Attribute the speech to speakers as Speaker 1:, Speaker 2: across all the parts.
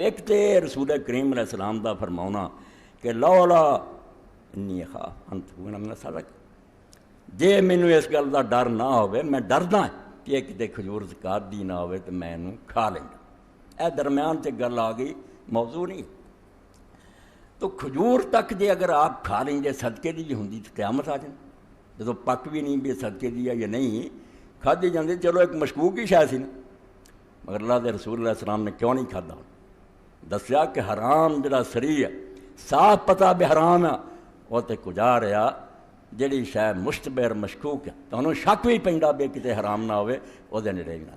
Speaker 1: ایک تو رسول کریم علیہ السلام دا فرماؤنا کہ لولا انی اخاف ان تکون من الصادقین، جے مینوں اس گل دا ڈر نہ ہوئے، میں ڈردا کہ کتے کھجور زکات دی نہ ہوئے تو میں انہوں کھا لینا، اے درمیان تے گل آ گئی، موضوع نہیں۔ تو کھجور تک جے اگر آپ کھا لیں گے صدقے دی بھی ہوندی تو قیامت آ جائے، جدو پک بھی نہیں بھی صدقے دی ہے یا نہیں کھادی جاندی، چلو ایک مشکوک ہی شاید سی نا، مگر اللہ دے رسول علیہ السلام نے کیوں نہیں کھادا؟ دسیا کہ حرام جڑا سری ہے، صاف پتہ بھی حرام ہے، وہ تے کجا رہا جڑی شاید مشتبہ مشکوک ہے تو انہوں شک بھی پیندا بے کتے حرام نہ ہوئے وہ دے نیڑے بھی نہ،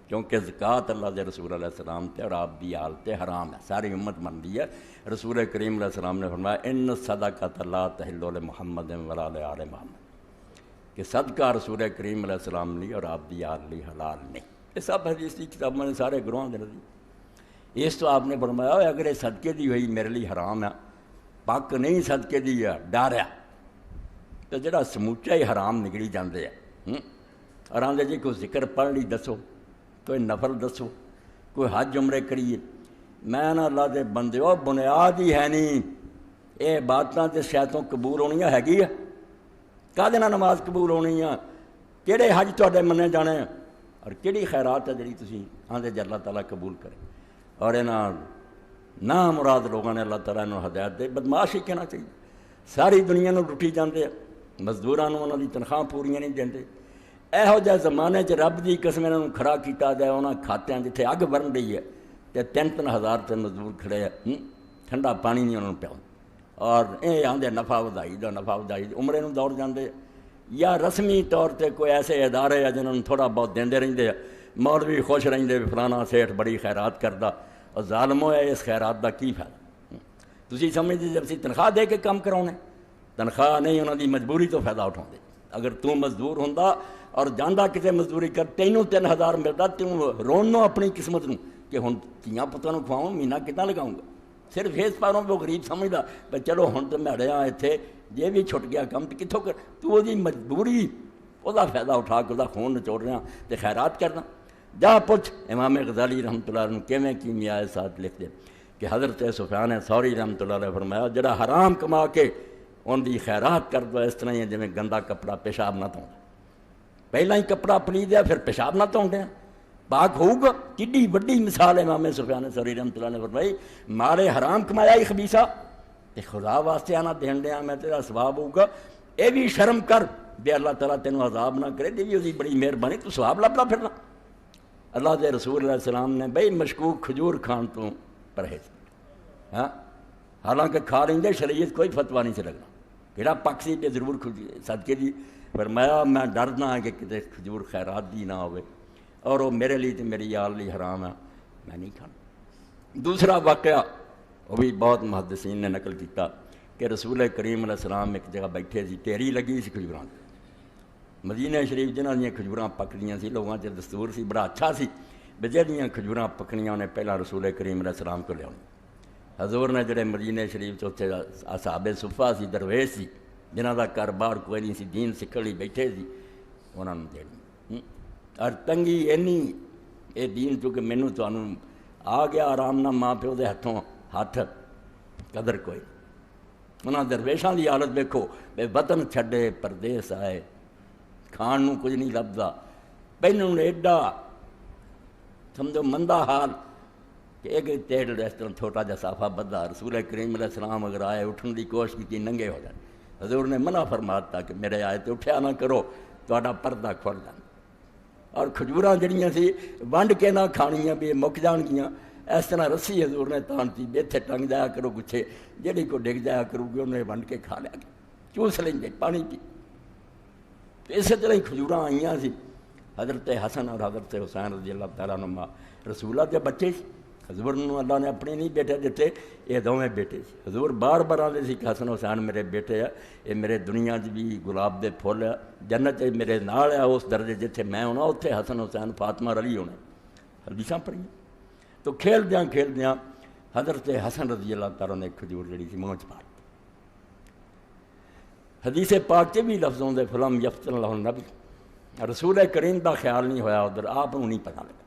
Speaker 1: کیونکہ زکوٰۃ اللہ دے رسول علیہ السلام تے اور آپ دی آل تے حرام ہے، ساری امت منتی ہے۔ رسول کریم علیہ السلام نے فرمایا ان الصدقۃ لا تحل لمحمد ولا لآل محمد، کہ صدقہ رسول کریم علیہ السلام لی اور آپ دی آل لی حلال نہیں۔ یہ سب حدیث کی کتابوں نے سارے گروہاں دے دی۔ اس تو آپ نے فرمایا اگر یہ صدقے دی ہوئی میرے لیے حرام ہے، پاک نہیں صدقے دی ہے، ڈاریا تو جڑا سموچا ہی حرام نکلی جاندے ہیں۔ اور آندے جی کوئی ذکر پڑھ لی دسو، کوئی نفل دسو، کوئی حج عمرے کریے، میں نہ اللہ دے بندے ہو بنیاد ہی ہے نہیں، یہ باتاں تے شاید قبول ہونیاں ہے کدے نہ نماز قبول ہونی ہے، کہڑے حج تواڈے منے جانے ہیں، اور کہڑی خیرات ہے جڑی تسی آندے جے اللہ تعالیٰ قبول کرے۔ اور انہاں نا مراد لوگوں نے اللہ تعالیٰ انہوں ہدایت دے، بدماش ہی کہنا چاہیے، ساری دنیا نو لٹی جاندے، مزدوراں نوں انہاں دی تنخواہ پوریاں نہیں دیندے۔ یہو جہ زمانے چ رب دی قسم انہوں کھڑا کیتا جائے انہاں کھاتیاں جتھے اگ برن رہی ہے تے 3-3 ہزار تے مزدور کھڑے ہیں، ٹھنڈا پانی نہیں انہوں پیاؤ، اور یہ آندے نفع ودائی دا نفع ودائی عمرے نوں دوڑ جاندے، یا رسمی طور تے کوئی ایسے ادارے ہیں جنہوں تھوڑا بہت دیندے رہندے، مولوی خوش رہندے بھی فلانا سیٹھ بڑی خیرات کردا، اور ظالمو ہے اس خیرات دا کی فائدہ؟ تسی سمجھدے جب سی تنخواہ دے کے کام کراؤنے، تنخواہ نہیں انہوں دی مجبوری تو فائدہ اٹھاؤندے۔ اگر تو مزدور ہوندا اور جاندا کتے مزدوری کر تینوں 3,000 ملتا، توں رونو اپنی قسمت نوں کہ ہن تیاں پتاں نوں کھواؤں، مہینہ کتنا لگاؤں گا؟ صرف اس پاروں وہ غریب سمجھدا بھئی چلو ہن تو میں اڑیا اتنے جے بھی چھٹ گیا کم تو کتوں کر، تو وہ دی مجبوری وہ فائدہ اٹھا کے وہ خون نچوڑ رہا تو خیرات کرنا۔ جا پوچھ امام غزالی رحمۃ اللہ علیہ کیویں کیمیا ساتھ لکھ دے کہ حضرت سفیان ثوری رحمۃ اللہ علیہ فرمایا جڑا حرام کما کے ان دی خیرات کر دو اس طرح ہی جویں گندا کپڑا پیشاب نہ دھوندا، پہلا ہی کپڑا پلی دیا پھر پیشاب نہ دھوندا پاک ہوگا۔ کڈی وڈی مثال امام سفیان ثوری رحمۃ اللہ نے فرمائی، مالے حرام کمایا ہی خبیثہ تے خدا واسطے آنا دین دیا میں تیرا ثواب ہوگا، اے بھی شرم کر بے اللہ تعالیٰ تینوں عذاب نہ کرے، دی بھی بڑی مہربانی تو ثواب لبدا پھرنا۔ اللہ دے رسول علیہ السلام نے بھئی مشکوک کھجور کھان تو پرہیز، ہاں حالانکہ کھا لیں گے شریعت کوئی فتویٰ نہیں سے لگنا، کہڑا پکسی تے ضرور صدقے دی، فرمایا میں ڈرنا کہ کتے کھجور خیرات دی نہ ہوئے اور وہ میرے لیے تو میری آل لی حرام ہے، میں نہیں کھانا۔ دوسرا واقعہ وہ بھی بہت محدثین نے نقل کیتا کہ رسول کریم علیہ السلام ایک جگہ بیٹھے سی، ٹیری لگی سی کھجوراں، مدینہ شریف جنہاں دیاں کھجوراں پکڑیاں سی، لوگاں چ دستور سی بڑا اچھا سی، بجیڑیاں کھجوراں پکڑیاں انہیں پہلا رسول کریم علیہ السلام کو لیا۔ حضور نے جڑے مدینہ شریف چ اتنے اصحاب صفہ سی، درویش سی، جنہاں دا کاروبار کوئی نہیں سی، دین سکھن لئی بیٹھے سی، انہاں نوں دینی اور تنگی اینی یہ دین چونکہ مینوں تانوں آ گیا آرام نہ ماں پیو دے ہتھوں ہاتھ قدر کوئی۔ انہاں درویشاں دی حالت ویکھو، بے وطن چھڈے پردیس آئے، کھان نوں کچھ نہیں لبدا، پہنوں ایڈا سمجھو مندا حال کہ ایک تیڑ اس طرح چھوٹا جا صافہ بدھا، رسول کریم علیہ السلام اگر آئے اٹھن دی کوشش کی ننگے ہو جائے، حضور نے منع فرماتا کہ میرے آئے تو اٹھیا نہ کرو، تہاڈا پردہ کھل جائے۔ اور کھجوراں جڑیاں سی ونڈ کے نہ کھانیاں بھی مک جان گیاں، اس طرح رسی حضور نے تانتی بھی اتنے ٹنگ جایا کرو گچھے، جہی کو ڈگ جایا کرو گی انہیں ونڈ کے کھا لیا گیا، چوس لیں گے پانی پی۔ اسی طرح ہی کھجوراں آئیاں سی، حضرت حسن اور حضرت حسین رضی اللہ تعالیٰ عنہما رسولہ کے بچے سی، حضور نے اللہ نے اپنے نہیں بیٹے دیتے، یہ دونوں بیٹے سی۔ حضور بار بار آتے سی کہ حسن حسین میرے بیٹے ہے، یہ میرے دنیا بھی گلاب دے پھول ہے، جنت میرے نال ہے، اس درجے جتھے میں ہونا اتنے حسن حسین فاطمہ علی ہونے، حدیثاں پڑھیں۔ تو کھیلدیاں حضرت حسن رضی اللہ تعالیٰ نے کھجور جڑی سی منہ چ پا دی۔ حدیث پاک کے بھی لفظوں دے فلم یفتن اللہ النبی، رسول کریم دا خیال نہیں ہویا ادھر، آپ کو نہیں پتہ لگا۔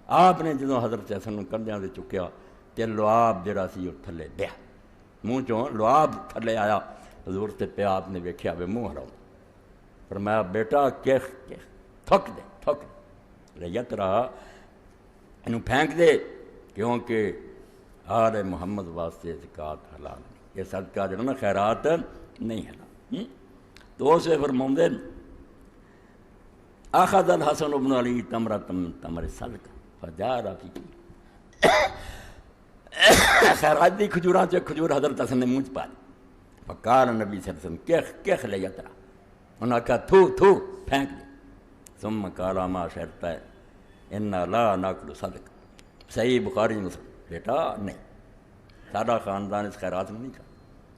Speaker 1: آپ نے جدوں حضرت حسن کندھیاں تے چکیا تے لعاب جڑا سی وہ تھلے دیا منہ چوں لعاب تھلے آیا حضور تے پہ آپ نے ویکھیا وے منہ ہلاؤ فرمایا بیٹا کیخ کیخ تھک دے ریت رہا انہوں پھینک دے کیونکہ آل محمد واسطے زکوٰۃ حلال نہیں یہ صدقہ جو نا خیرات نہیں حلال تو اسے فرماؤں دے اخذ الحسن بن علی تمرۃ من تمر صدقہ فجار فی خیرات دی کھجوراں چ کھجور حضرت حسن نے منہ پا دی فقال نبی صلی اللہ علیہ وسلم کیخ لے یترا انہوں نے کہا تھو پھینک دے ثم قال ما شرط ہے انا لا ناکل صدقہ صحیح بخاری مسلم بیٹا نہیں سارا خاندان اس خیرات میں نہیں کھا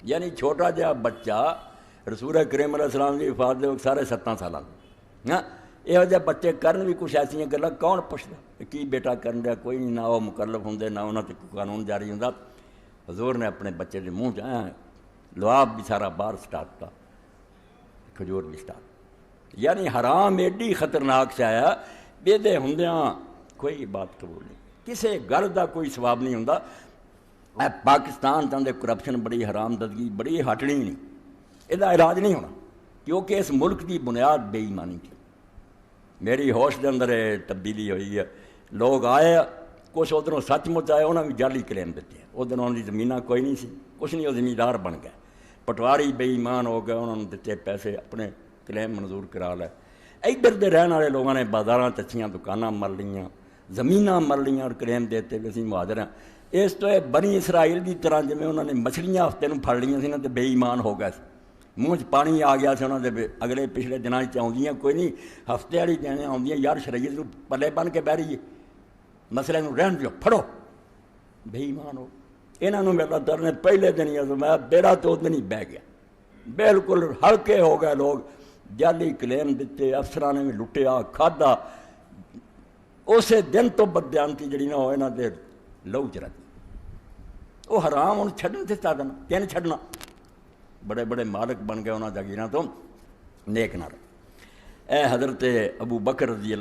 Speaker 1: یعنی چھوٹا جہا بچہ رسول کریم علیہ السلام کی وفات دے وقت سارے 17 سال ہاں یہ جہ بچے کرن بھی کچھ ایسا گلا کون پوچھتا کی بیٹا کرن دیا کوئی نہیں نہ وہ مکلف ہوں نہ انہوں نے کوئی قانون جاری ہوں حضور نے اپنے بچے کے منہ لعاب بھی سارا باہر سٹارٹ تھا کھجور بھی سٹارٹ یعنی حرام ایڈی خطرناک سے آیا بے دے ہندیاں کوئی بات قبول نہیں کسے گل دا کوئی ثواب نہیں ہوندا پاکستان چاہتے کرپشن بڑی حرام ددگی بڑی ہٹنی نہیں یہ علاج نہیں ہونا کیونکہ اس ملک کی بنیاد بے ایمانی تھی میری ہوش کے اندر تبدیلی ہوئی ہے لوگ آئے کچھ ادھروں سچ مچ آئے انہوں نے بھی جعلی کلیم دیتے ہیں ادھر انہوں نے زمیناں کوئی نہیں سی کچھ نہیں وہ زمیندار بن گئے پٹواری بے ایمان ہو گئے انہوں نے دیتے پیسے اپنے کلیم منظور کرا لے ادھر دے رہن والے لوگوں نے بازاراں چچیاں دکاناں مر لیاں زمیناں مر لیاں اور کلیم دیتے بھی اسی مہاجر ہیں اس تو بنی اسرائیل کی طرح جی انہوں نے مچھلیاں ہفتے میں پھڑ لیاں سی نا تو بے ایمان ہو گئے منہ پانی آ گیا سے انہوں نے اگلے پچھلے دنوں آدیاں کوئی نہیں ہفتے والی دن آدیاں یار شریعت پلے بن کے بہ رہی ہے مسئلے رہن دیو پھڑو بے ایمان ہو یہاں میرا در نے پہلے دن ہی میں بیڑا تو دن ہی بہ گیا بالکل ہلکے ہو گئے لوگ جعلی کلیم دیتے افسران نے بھی لٹیا کھادا اسے دن تو بدیانتی جڑی نہ ہو یہاں دے لہو چ رہتی وہ حرام ہوں چھڈن سے چاہ دینا کیا نہیں چھڈنا بڑے بڑے مالک بن گئے انہوں جاگیراں تو نیک نہ رہے اے حضرت ابو بکر رضی اللہ